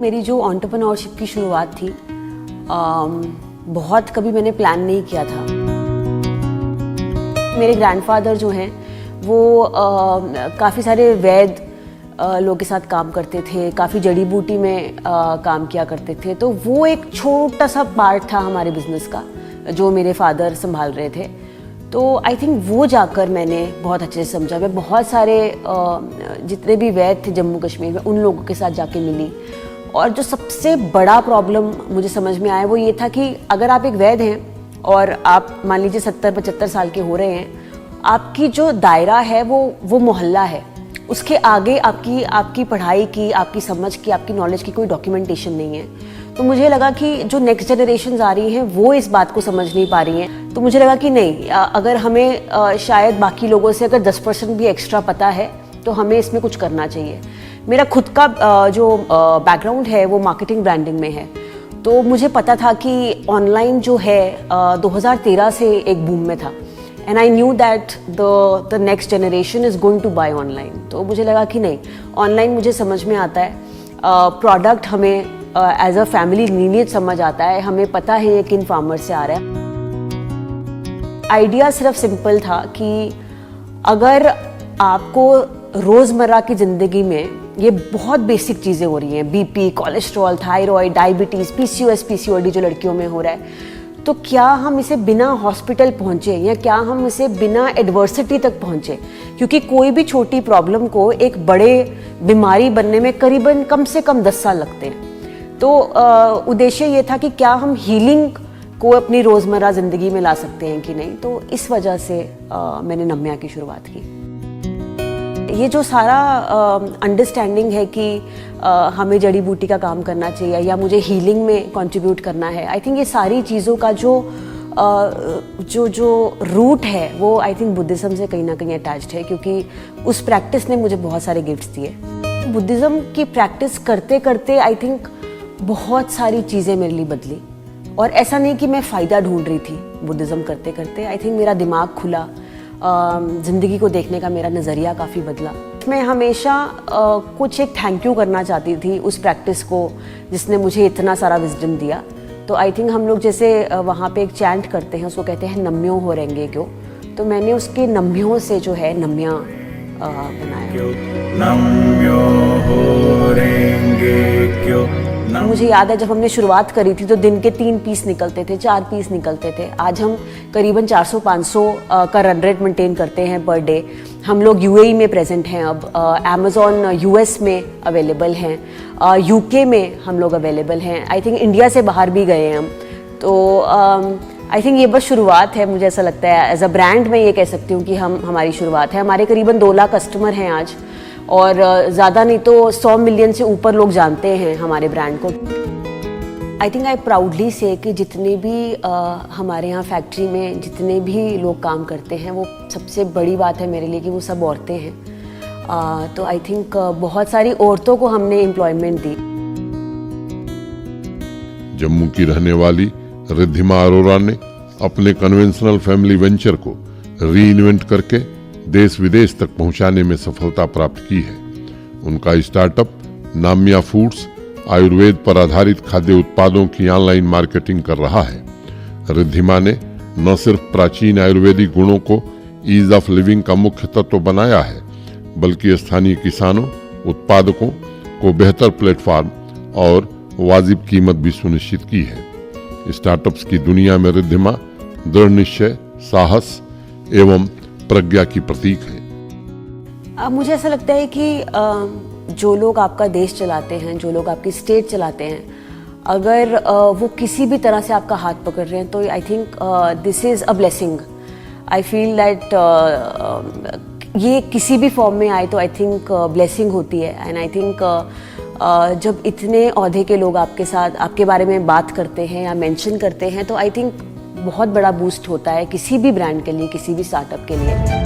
मेरी जो एंटरप्रेन्योरशिप की शुरुआत थी बहुत कभी मैंने प्लान नहीं किया था। मेरे ग्रैंडफादर जो हैं वो काफ़ी सारे वैद्य लोगों के साथ काम करते थे, काफ़ी जड़ी बूटी में काम किया करते थे। तो वो एक छोटा सा पार्ट था हमारे बिजनेस का जो मेरे फादर संभाल रहे थे। तो आई थिंक वो जाकर मैंने बहुत अच्छे से समझा। मैं बहुत सारे जितने भी वैद्य थे जम्मू कश्मीर में उन लोगों के साथ जाके मिली, और जो सबसे बड़ा प्रॉब्लम मुझे समझ में आया वो ये था कि अगर आप एक वैद्य हैं और आप मान लीजिए 70-75 साल के हो रहे हैं, आपकी जो दायरा है वो मोहल्ला है, उसके आगे आपकी पढ़ाई की, आपकी समझ की, आपकी नॉलेज की कोई डॉक्यूमेंटेशन नहीं है। तो मुझे लगा कि जो नेक्स्ट जनरेशन आ रही हैं वो इस बात को समझ नहीं पा रही हैं। तो मुझे लगा कि नहीं, अगर हमें शायद बाकी लोगों से अगर 10% भी एक्स्ट्रा पता है तो हमें इसमें कुछ करना चाहिए। मेरा खुद का जो बैकग्राउंड है वो मार्केटिंग ब्रांडिंग में है, तो मुझे पता था कि ऑनलाइन जो है 2013 से एक बूम में था, and I knew that the next generation is going to buy online. तो मुझे लगा कि नहीं, ऑनलाइन मुझे समझ में आता है, प्रोडक्ट हमें एज अ फैमिली लीनिएज समझ आता है, हमें पता है ये किन फार्मर से आ रहा है। आइडिया सिर्फ सिंपल था कि अगर आपको रोज़मर्रा की ज़िंदगी में ये बहुत बेसिक चीज़ें हो रही हैं, BP, cholesterol, thyroid, diabetes, PCOS, PCOD जो लड़कियों में हो रहा है, तो क्या हम इसे बिना हॉस्पिटल पहुँचे या क्या हम इसे बिना एडवर्सिटी तक पहुँचे? क्योंकि कोई भी छोटी प्रॉब्लम को एक बड़े बीमारी बनने में करीबन कम से कम 10 साल लगते हैं। तो उद्देश्य ये था कि क्या हम हीलिंग को अपनी रोज़मर्रा ज़िंदगी में ला सकते हैं कि नहीं। तो इस वजह से मैंने नम्या की शुरुआत की। ये जो सारा अंडरस्टैंडिंग है कि हमें जड़ी बूटी का काम करना चाहिए या मुझे हीलिंग में कंट्रीब्यूट करना है, आई थिंक ये सारी चीज़ों का जो रूट है वो आई थिंक बुद्धिज़्म से कहीं ना कहीं अटैच्ड है, क्योंकि उस प्रैक्टिस ने मुझे बहुत सारे गिफ्ट्स दिए। बुद्धिज़्म की प्रैक्टिस करते करते आई थिंक बहुत सारी चीज़ें मेरे लिए बदली, और ऐसा नहीं कि मैं फ़ायदा ढूंढ रही थी बुद्धिज़्म करते करते। आई थिंक मेरा दिमाग खुला, ज़िंदगी को देखने का मेरा नज़रिया काफ़ी बदला। मैं हमेशा कुछ एक थैंक यू करना चाहती थी उस प्रैक्टिस को जिसने मुझे इतना सारा विजडम दिया। तो आई थिंक हम लोग जैसे वहाँ पे एक चैंट करते हैं, उसको कहते हैं नम्यों हो रहेंगे क्यों, तो मैंने उसके नम्यों से जो है नम्या बनाया। नम्यों हो रहेंगे क्यों। मुझे याद है जब हमने शुरुआत करी थी तो दिन के 3 पीस निकलते थे, 4 पीस निकलते थे। आज हम करीबन 400-500 का रन रेट मेंटेन करते हैं पर डे। हम लोग यूएई में प्रेजेंट हैं, अब अमेज़ॉन यूएस में अवेलेबल हैं, यूके में हम लोग अवेलेबल हैं, आई थिंक इंडिया से बाहर भी गए हैं हम। तो आई थिंक ये बस शुरुआत है। मुझे ऐसा लगता है एज अ ब्रांड मैं ये कह सकती हूँ कि हमारी शुरुआत है। हमारे करीबन 2 लाख कस्टमर हैं आज, और ज़्यादा नहीं तो 100 मिलियन से ऊपर लोग जानते हैं हमारे ब्रांड को। आई थिंक आई प्राउडली से कि जितने भी हमारे यहाँ फैक्ट्री में जितने भी लोग काम करते हैं, वो सबसे बड़ी बात है मेरे लिए कि वो सब औरतें हैं। तो आई थिंक बहुत सारी औरतों को हमने एम्प्लॉयमेंट दी। जम्मू की रहने वाली रिद्धिमा अरोरा ने अपने कन्वेंशनल फैमिली वेंचर को रीइन्वेंट करके देश विदेश तक पहुंचाने में सफलता प्राप्त की है। उनका स्टार्टअप नाम्या फूड्स आयुर्वेद पर आधारित खाद्य उत्पादों की ऑनलाइन मार्केटिंग कर रहा है। रिद्धिमा ने न सिर्फ प्राचीन आयुर्वेदिक गुणों को ईज ऑफ लिविंग का मुख्य तत्व बनाया है, बल्कि स्थानीय किसानों, उत्पादकों को बेहतर प्लेटफॉर्म और वाजिब कीमत भी सुनिश्चित की है। स्टार्टअप्स की दुनिया में रिद्धिमा दृढ़ निश्चय, साहस एवं प्रज्ञा की प्रतीक है। मुझे ऐसा लगता है कि जो लोग आपका देश चलाते हैं, जो लोग आपकी स्टेट चलाते हैं, अगर वो किसी भी तरह से आपका हाथ पकड़ रहे हैं तो I think this is a blessing. I feel that ये किसी भी फॉर्म में आए तो आई थिंक ब्लेसिंग होती है। एंड आई थिंक जब इतने ओहदे के लोग आपके साथ आपके बारे में बात करते हैं या मेंशन करते हैं तो आई थिंक बहुत बड़ा बूस्ट होता है किसी भी ब्रांड के लिए, किसी भी स्टार्टअप के लिए।